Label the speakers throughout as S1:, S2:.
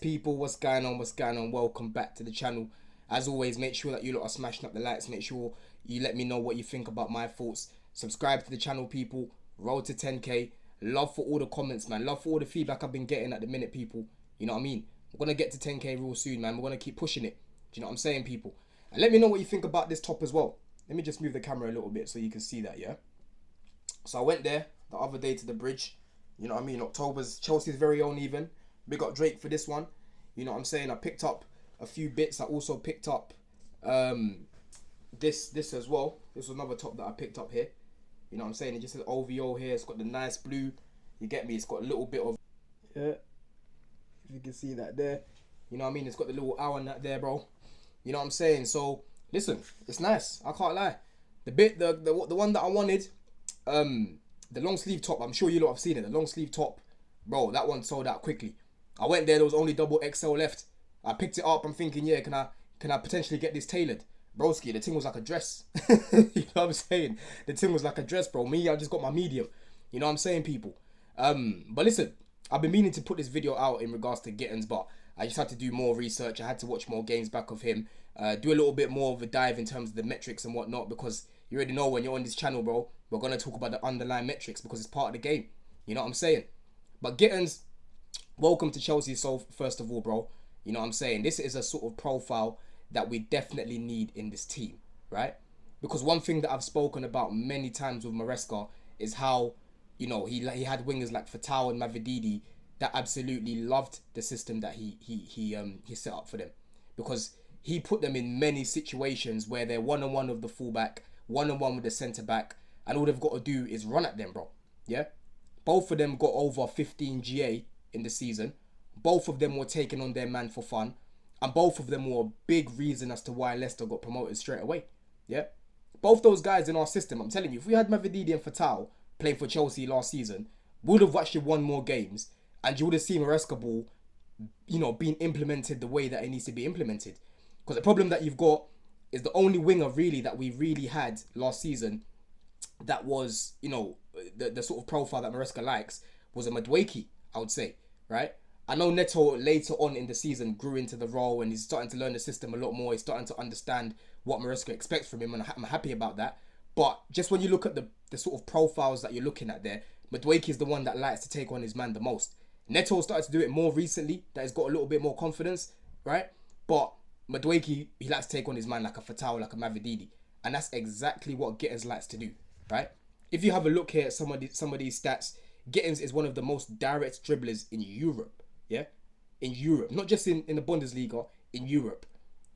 S1: people, what's going on? Welcome back to the channel. As always, make sure that you lot are smashing up the likes. Make sure you let me know what you think about my thoughts. Subscribe to the channel, people. Roll to 10k. Love for all the comments, man. Love for all the feedback I've been getting at the minute, people. You know what I mean? We're gonna get to 10k real soon, man. We're gonna keep pushing it. Do you know what I'm saying, people? And let me know what you think about this top as well. Let me just move the camera a little bit so you can see that, yeah? So I went there the other day to the bridge. You know what I mean? October's Chelsea's very own even. Big up Drake for this one. You know what I'm saying? I picked up a few bits. I also picked up this as well. This was another top that I picked up here. You know what I'm saying? It just says OVO here. It's got the nice blue. You get me? It's got a little bit of... Yeah. If you can see that there. You know what I mean? It's got the little owl and that there, bro. You know what I'm saying? So, listen. It's nice. I can't lie. The one that I wanted... the long sleeve top, I'm sure you lot have seen it. The long sleeve top, bro, that one sold out quickly. I went there, there was only double XL left. I picked it up, I'm thinking, yeah, can I potentially get this tailored? Broski, the thing was like a dress. You know what I'm saying? The thing was like a dress, bro. Me, I just got my medium. You know what I'm saying, people? But listen, I've been meaning to put this video out in regards to Gittens, but I just had to do more research. I had to watch more games back of him. Do a little bit more of a dive in terms of the metrics and whatnot, because you already know when you're on this channel, bro, we're going to talk about the underlying metrics because it's part of the game. You know what I'm saying? But Gittens, welcome to Chelsea. So first of all, bro, you know what I'm saying? This is a sort of profile that we definitely need in this team, right? Because one thing that I've spoken about many times with Maresca is how, you know, he had wingers like Fatau and Mavididi that absolutely loved the system that he set up for them, because he put them in many situations where they're one-on-one with the fullback, one-on-one with the centre-back, and all they've got to do is run at them, bro. Yeah? Both of them got over 15 GA in the season. Both of them were taking on their man for fun. And both of them were a big reason as to why Leicester got promoted straight away. Yeah? Both those guys in our system, I'm telling you, if we had Mavididi and Fatau playing for Chelsea last season, we would have actually won more games. And you would have seen Maresca ball, you know, being implemented the way that it needs to be implemented. Because the problem that you've got is the only winger really that we really had last season that was, you know, the sort of profile that Maresca likes was a Madueke, I would say, right? I know Neto later on in the season grew into the role and he's starting to learn the system a lot more. He's starting to understand what Maresca expects from him, and I'm happy about that. But just when you look at the sort of profiles that you're looking at there, Madueke is the one that likes to take on his man the most. Neto started to do it more recently, that he's got a little bit more confidence, right? But Madueke, he likes to take on his man like a Fatau, like a Mavididi. And that's exactly what Gittens likes to do, right? If you have a look here at some of these stats, Gittens is one of the most direct dribblers in Europe, yeah? In Europe, not just in the Bundesliga, in Europe.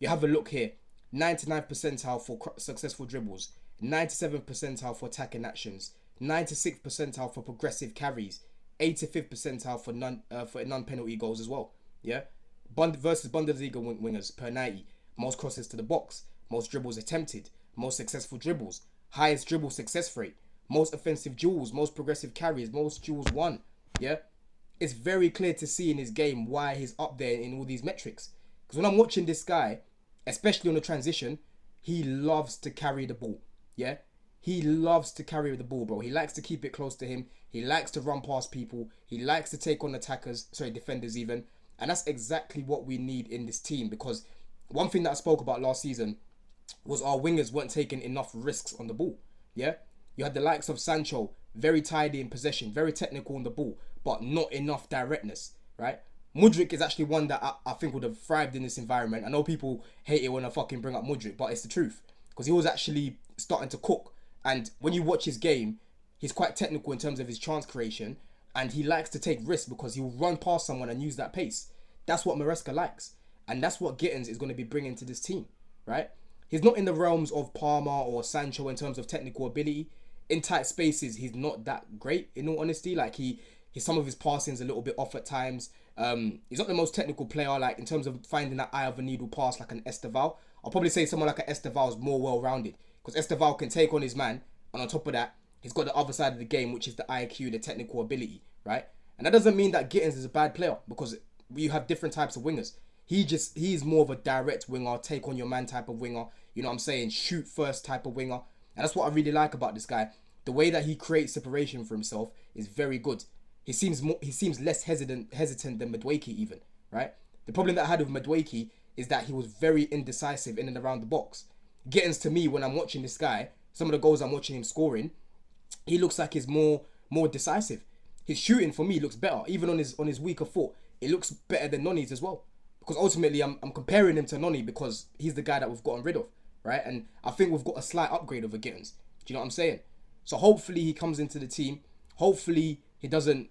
S1: You have a look here, 99th percentile for successful dribbles, 97th percentile for attacking actions, 96th percentile for progressive carries, 85th percentile for non-penalty goals as well, yeah? Versus Bundesliga wingers per 90, most crosses to the box, most dribbles attempted, most successful dribbles, highest dribble success rate, most offensive duels, most progressive carries, most duels won, yeah? It's very clear to see in his game why he's up there in all these metrics. Because when I'm watching this guy, especially on the transition, he loves to carry the ball, yeah? He loves to carry the ball, bro. He likes to keep it close to him. He likes to run past people. He likes to take on defenders even. And that's exactly what we need in this team, because one thing that I spoke about last season was our wingers weren't taking enough risks on the ball, yeah? You had the likes of Sancho, very tidy in possession, very technical on the ball, but not enough directness, right? Mudryk is actually one that I think would have thrived in this environment. I know people hate it when I fucking bring up Mudryk, but it's the truth, because he was actually starting to cook. And when you watch his game, he's quite technical in terms of his chance creation, and he likes to take risks because he'll run past someone and use that pace. That's what Maresca likes. And that's what Gittens is going to be bringing to this team, right? He's not in the realms of Palmer or Sancho in terms of technical ability. In tight spaces, he's not that great, in all honesty. Like, some of his passing's a little bit off at times. He's not the most technical player, like, in terms of finding that eye of a needle pass like an Esteval. I'll probably say someone like an Esteval is more well-rounded, because Esteval can take on his man, and on top of that, he's got the other side of the game, which is the IQ, the technical ability, right? And that doesn't mean that Gittens is a bad player, because you have different types of wingers. He's more of a direct winger, take on your man type of winger, you know what I'm saying, shoot first type of winger. And that's what I really like about this guy. The way that he creates separation for himself is very good. He seems less hesitant than Madueke even, right? The problem that I had with Madueke is that he was very indecisive in and around the box. Gittens, to me, when I'm watching this guy, some of the goals I'm watching him scoring, he looks like he's more decisive. His shooting for me looks better, even on his weaker foot. It looks better than Noni's as well. Because ultimately, I'm comparing him to Noni because he's the guy that we've gotten rid of, right? And I think we've got a slight upgrade over Gittens. Do you know what I'm saying? So hopefully he comes into the team. Hopefully he doesn't,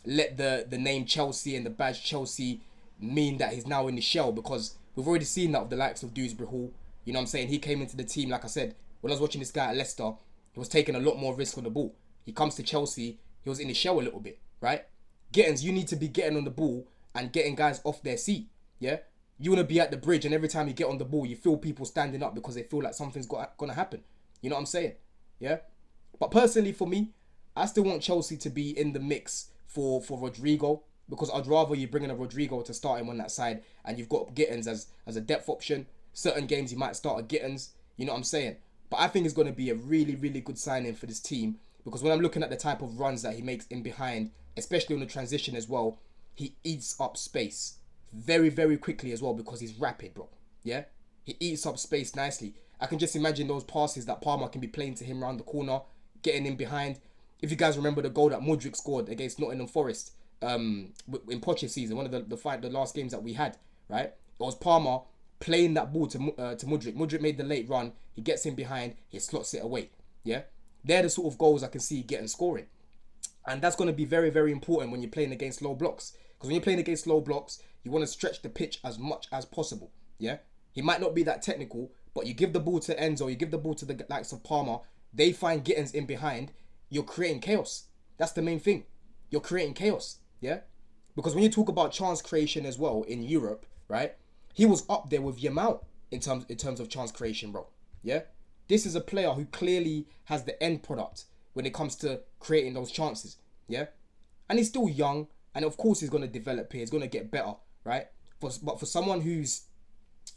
S1: let the name Chelsea and the badge Chelsea mean that he's now in the shell, because we've already seen that with the likes of Dewsbury Hall. You know what I'm saying? He came into the team, like I said, when I was watching this guy at Leicester, he was taking a lot more risk on the ball. He comes to Chelsea, he was in the shell a little bit, right? Gittens, you need to be getting on the ball and getting guys off their seat, yeah? You want to be at the bridge, and every time you get on the ball, you feel people standing up because they feel like something's going to happen. You know what I'm saying? Yeah? But personally, for me, I still want Chelsea to be in the mix for Rodrigo, because I'd rather you bring in a Rodrigo to start him on that side, and you've got Gittens as a depth option. Certain games you might start a Gittens, you know what I'm saying? But I think it's going to be a really, really good signing for this team, because when I'm looking at the type of runs that he makes in behind, especially on the transition as well, he eats up space very, very quickly as well, because he's rapid, bro. Yeah? He eats up space nicely. I can just imagine those passes that Palmer can be playing to him around the corner, getting in behind. If you guys remember the goal that Mudryk scored against Nottingham Forest in Poch's season, one of the last games that we had, right? It was Palmer playing that ball to Mudryk. Mudryk made the late run. He gets in behind. He slots it away. Yeah? They're the sort of goals I can see getting scoring. And that's going to be very, very important when you're playing against low blocks. Because when you're playing against low blocks, you want to stretch the pitch as much as possible. Yeah? He might not be that technical, but you give the ball to Enzo, you give the ball to the likes of Palmer, they find Gittens in behind, you're creating chaos. That's the main thing. You're creating chaos. Yeah? Because when you talk about chance creation as well in Europe, right? He was up there with Yamal in terms of chance creation, bro. Yeah? This is a player who clearly has the end product when it comes to creating those chances. Yeah? And he's still young, and of course he's going to develop here. He's going to get better, right? But for someone who's,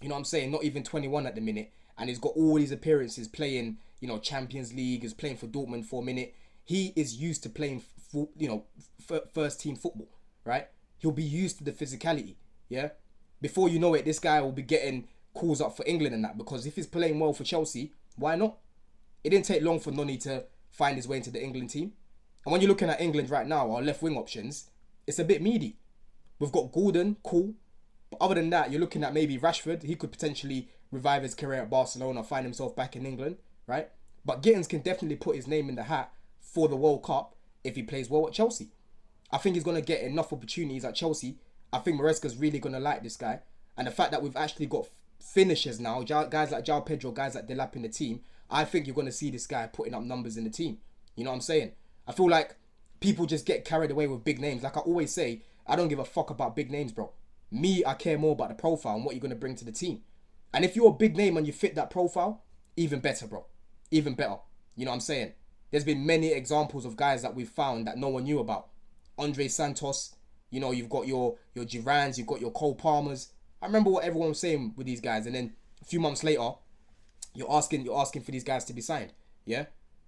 S1: you know what I'm saying, not even 21 at the minute, and he's got all these appearances playing, Champions League, is playing for Dortmund for a minute, he is used to playing, first team football, right? He'll be used to the physicality, yeah? Before you know it, this guy will be getting calls up for England and that, because if he's playing well for Chelsea, why not? It didn't take long for Noni to find his way into the England team. And when you're looking at England right now, our left wing options, it's a bit meaty. We've got Gordon, cool. But other than that, you're looking at maybe Rashford. He could potentially revive his career at Barcelona, find himself back in England, right? But Gittens can definitely put his name in the hat for the World Cup if he plays well at Chelsea. I think he's going to get enough opportunities at Chelsea. I think Maresca's really going to like this guy. And the fact that we've actually got finishers now, guys like João Pedro, guys like Delap in the team, I think you're going to see this guy putting up numbers in the team. You know what I'm saying? I feel like people just get carried away with big names. Like I always say, I don't give a fuck about big names, bro. Me, I care more about the profile and what you're going to bring to the team. And if you're a big name and you fit that profile, even better, bro. Even better. You know what I'm saying? There's been many examples of guys that we've found that no one knew about. Andre Santos, you've got your Girans, you've got your Cole Palmers. I remember what everyone was saying with these guys, and then a few months later, you're asking for these guys to be signed. Yeah?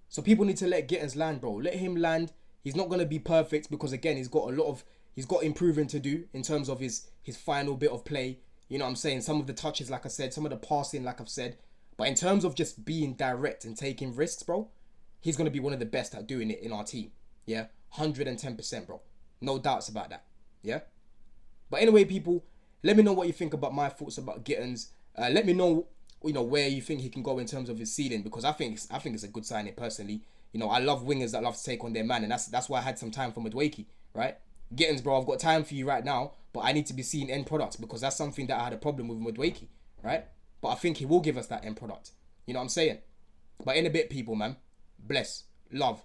S1: So people need to let Gittens land, bro. Let him land. He's not gonna be perfect because again, he's got improving to do in terms of his final bit of play. You know what I'm saying? Some of the touches, like I said, some of the passing, like I've said. But in terms of just being direct and taking risks, bro, he's gonna be one of the best at doing it in our team. Yeah? 110%, bro. No doubts about that. Yeah? But anyway, people, let me know what you think about my thoughts about Gittens. Let me know, where you think he can go in terms of his ceiling, because I think it's a good signing personally. I love wingers that love to take on their man, and that's why I had some time for Madueke, right? Gittens, bro, I've got time for you right now, but I need to be seeing end products, because that's something that I had a problem with Madueke, right? But I think he will give us that end product. You know what I'm saying? But in a bit, people, man. Bless. Love.